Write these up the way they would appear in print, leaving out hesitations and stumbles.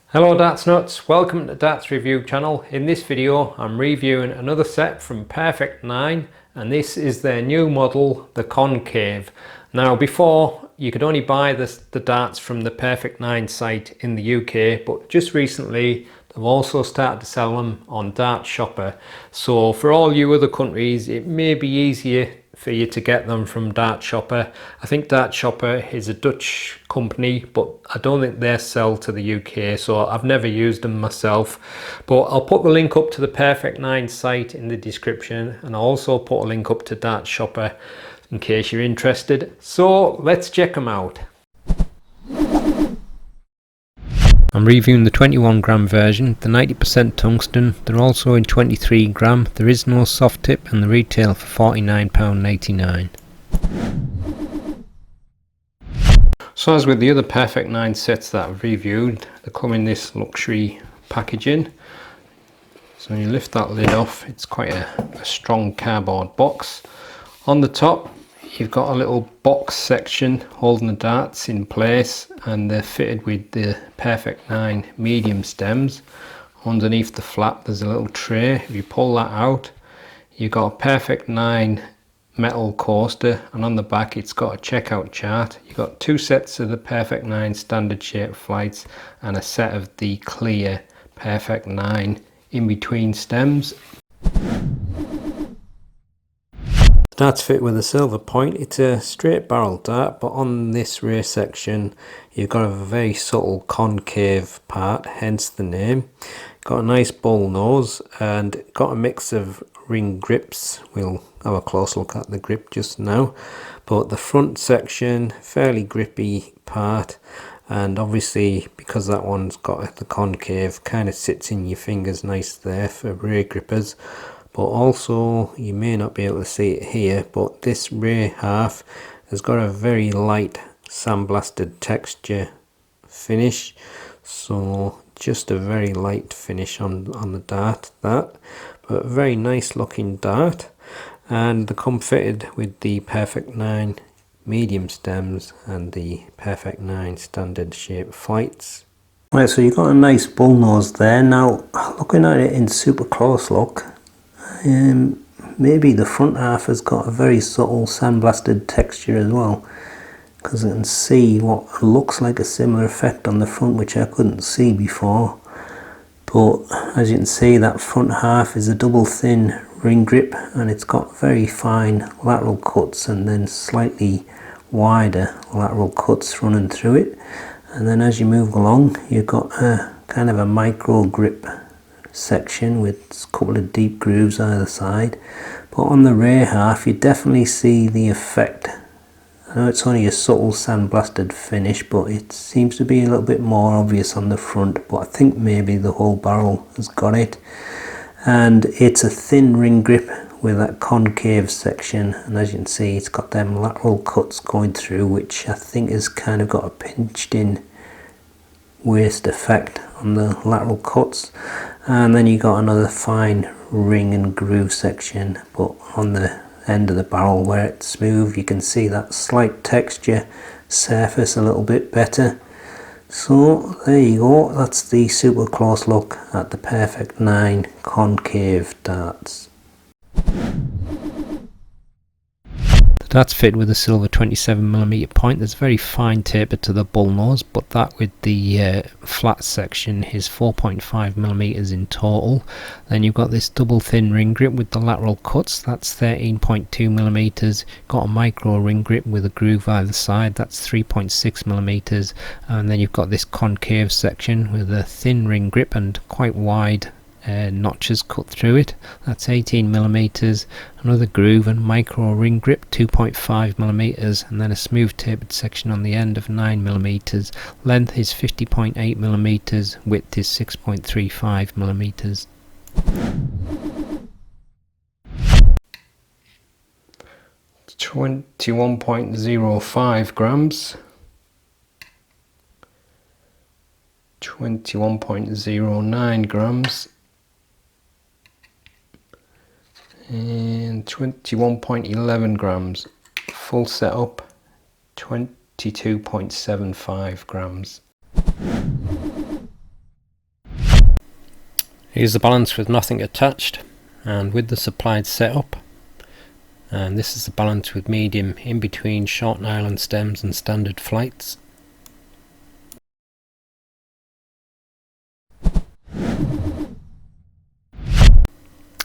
Hello Darts Nuts, welcome to the Darts Review channel. In this video I'm reviewing another set from Perfect 9 and this is their new model, the Concave. Now before you could only buy the darts from the Perfect 9 site in the UK, but just recently they've also started to sell them on Dart Shopper. So for all you other countries it may be easier for you to get them from Dart Shopper. I think Dart Shopper is a Dutch company, but I don't think they sell to the UK, so I've never used them myself. But I'll put the link up to the Perfect 9 site in the description, and I'll also put a link up to Dart Shopper in case you're interested. So let's check them out. I'm reviewing the 21 gram version, the 90% tungsten. They're also in 23 gram, there is no soft tip, and the retail for £49.89. So as with the other Perfect 9 sets that I've reviewed, they come in this luxury packaging. So when you lift that lid off, it's quite a strong cardboard box. On the top you've got a little box section holding the darts in place, and they're fitted with the Perfect 9 medium stems. Underneath the flap there's a little tray. If you pull that out, you've got a Perfect 9 metal coaster, and on the back it's got a checkout chart. You've got two sets of the Perfect 9 standard shape flights and a set of the clear Perfect 9 in between stems. The dart's fit with a silver point. It's a straight barrel dart, but on this rear section you've got a very subtle concave part, hence the name. Got a nice bull nose and got a mix of ring grips. We'll have a close look at the grip just now, but the front section, fairly grippy part, and obviously because that one's got the concave, kind of sits in your fingers nice there for rear grippers. But also, you may not be able to see it here, but this rear half has got a very light sandblasted texture finish, so just a very light finish on the dart, but a very nice looking dart. And they come fitted with the Perfect 9 medium stems and the Perfect 9 standard shape flights. Right, so you've got a nice bull nose there. Now looking at it in super close look, maybe the front half has got a very subtle sandblasted texture as well, because I can see what looks like a similar effect on the front which I couldn't see before. But as you can see, that front half is a double thin ring grip, and it's got very fine lateral cuts and then slightly wider lateral cuts running through it. And then as you move along you've got a kind of a micro grip section with a couple of deep grooves either side. But on the rear half you definitely see the effect. I know it's only a subtle sandblasted finish, but it seems to be a little bit more obvious on the front, but I think maybe the whole barrel has got it. And it's a thin ring grip with that concave section, and as you can see it's got them lateral cuts going through, which I think has kind of got a pinched in waist effect on the lateral cuts. And then you got another fine ring and groove section, but on the end of the barrel where it's smooth you can see that slight texture surface a little bit better. So there you go, that's the super close look at the Perfect 9 concave darts. That's fitted with a silver 27mm point. There's a very fine taper to the bull nose, but that with the flat section is 4.5mm in total. Then you've got this double thin ring grip with the lateral cuts, that's 13.2mm. Got a micro ring grip with a groove either side, that's 3.6mm. And then you've got this concave section with a thin ring grip and quite wide notches cut through it, that's 18mm. Another groove and micro ring grip 2.5mm, and then a smooth tapered section on the end of 9mm. Length is 50.8mm, width is 6.35mm. 21.05 grams, 21.09 grams, and 21.11 grams. full setup, 22.75 grams. Here's the balance with nothing attached and with the supplied setup, and this is the balance with medium in between short nylon stems and standard flights.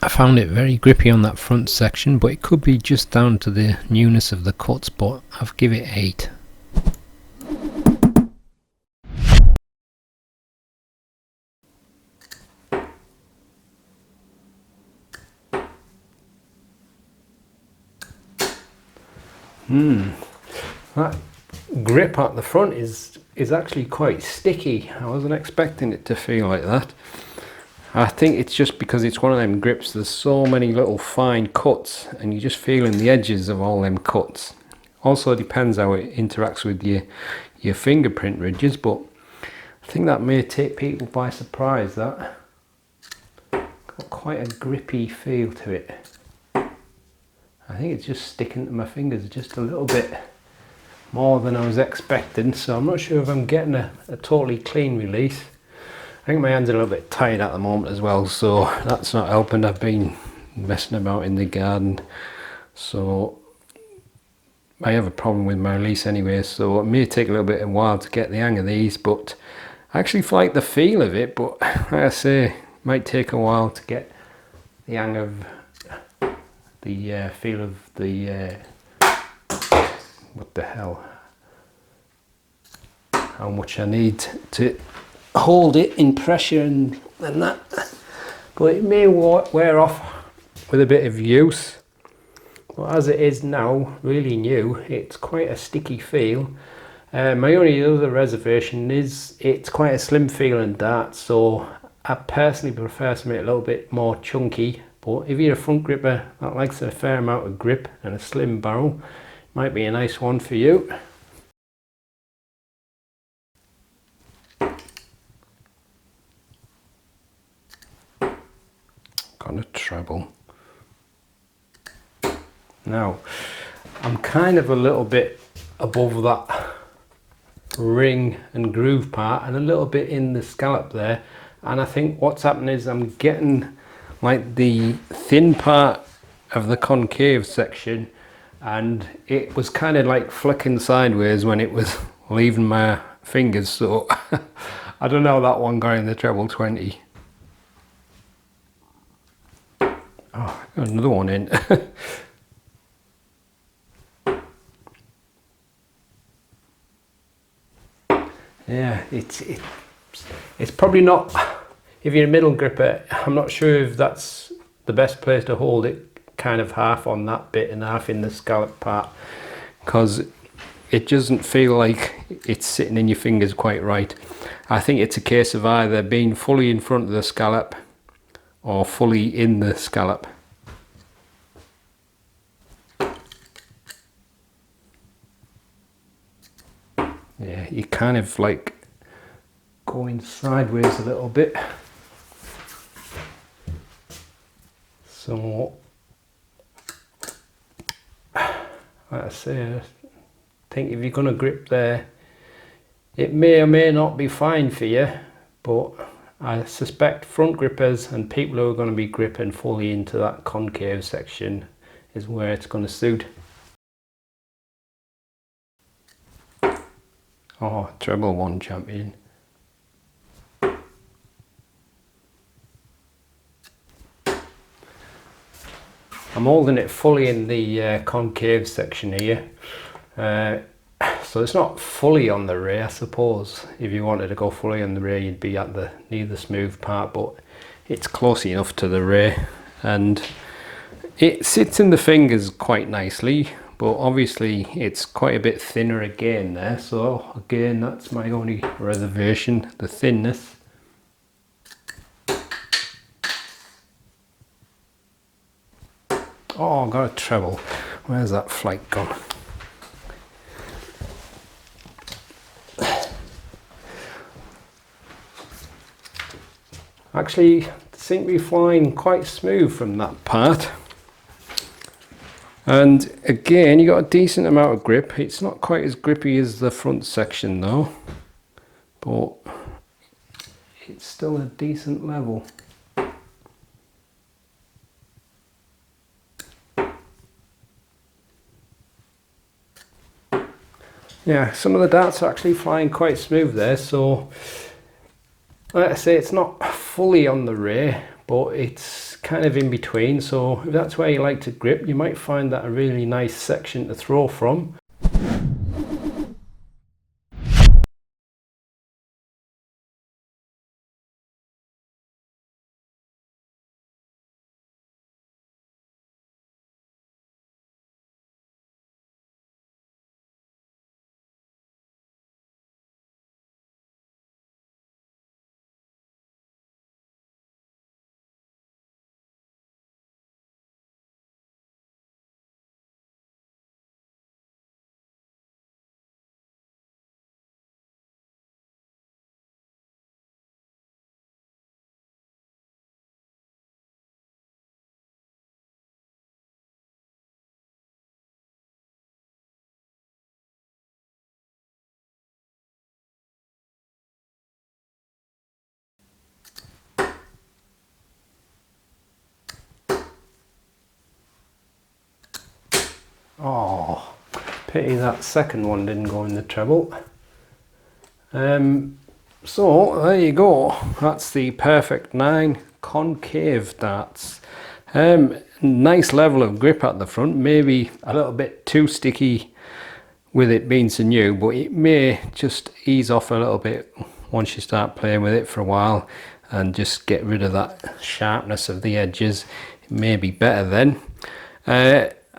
I found it very grippy on that front section, but it could be just down to the newness of the cuts, but I've give it 8. That grip at the front is actually quite sticky. I wasn't expecting it to feel like that. I think it's just because it's one of them grips, there's so many little fine cuts and you just feeling the edges of all them cuts. Also depends how it interacts with your fingerprint ridges, but I think that may take people by surprise. That got quite a grippy feel to it. I think it's just sticking to my fingers just a little bit more than I was expecting, so I'm not sure if I'm getting a totally clean release. I think my hands are a little bit tired at the moment as well, so that's not helping. I've been messing about in the garden, so I have a problem with my release anyway, so it may take a little bit of a while to get the hang of these, but I actually like the feel of it, but like I say, it might take a while to get the hang of the feel of the what the hell, how much I need to hold it in pressure and that, but it may wear off with a bit of use. But as it is now, really new, it's quite a sticky feel. My only other reservation is it's quite a slim feeling dart, so I personally prefer something a little bit more chunky. But if you're a front gripper that likes a fair amount of grip and a slim barrel, might be a nice one for you. Got a treble. Now, I'm kind of a little bit above that ring and groove part and a little bit in the scallop there, and I think what's happening is I'm getting like the thin part of the concave section, and it was kind of like flicking sideways when it was leaving my fingers, so I don't know that one got in the treble 20. Oh, got another one in. Yeah, it's probably not, if you're a middle gripper, I'm not sure if that's the best place to hold it, kind of half on that bit and half in the scallop part, because it doesn't feel like it's sitting in your fingers quite right. I think it's a case of either being fully in front of the scallop or fully in the scallop. Yeah, you kind of like going sideways a little bit. So, like I say, I think if you're going to grip there, it may or may not be fine for you, but I suspect front grippers and people who are going to be gripping fully into that concave section is where it's going to suit. Oh, treble 1 champion. I'm holding it fully in the concave section here, so it's not fully on the rear. I suppose if you wanted to go fully on the rear, you'd be at the near the smooth part, but it's close enough to the rear and it sits in the fingers quite nicely. But obviously it's quite a bit thinner again there, so again that's my only reservation, the thinness. Oh, I've got a treble. Where's that flight gone? Actually, seem to be flying quite smooth from that part. And again, you got a decent amount of grip. It's not quite as grippy as the front section though, but it's still a decent level. Yeah, some of the darts are actually flying quite smooth there, so like I say, it's not fully on the rear, but it's kind of in between, so if that's where you like to grip, you might find that a really nice section to throw from. Oh, pity that second one didn't go in the treble. So there you go, that's the Perfect 9 concave darts. Nice level of grip at the front, maybe a little bit too sticky with it being so new, but it may just ease off a little bit once you start playing with it for a while and just get rid of that sharpness of the edges. It may be better then.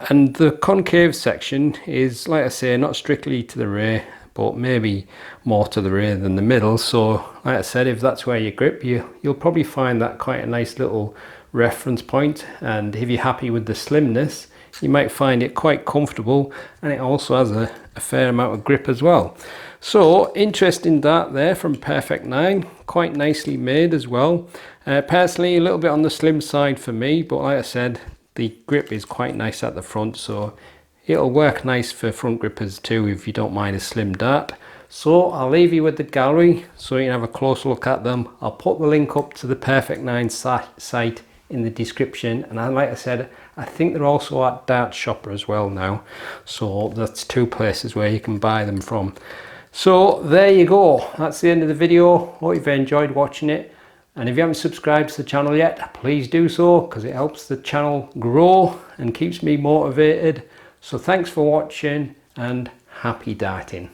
And the concave section is, like I say, not strictly to the rear, but maybe more to the rear than the middle. So like I said, if that's where you grip, you'll probably find that quite a nice little reference point. And if you're happy with the slimness, you might find it quite comfortable, and it also has a fair amount of grip as well. So interesting dart there from Perfect 9, quite nicely made as well. Personally, a little bit on the slim side for me, but like I said, the grip is quite nice at the front, so it'll work nice for front grippers too if you don't mind a slim dart. So I'll leave you with the gallery so you can have a close look at them. I'll put the link up to the Perfect 9 site in the description, and like I said, I think they're also at Dart Shopper as well now, so that's two places where you can buy them from. So there you go, that's the end of the video. Hope you've enjoyed watching it, and if you haven't subscribed to the channel yet, please do so, because it helps the channel grow and keeps me motivated. So thanks for watching, and happy darting.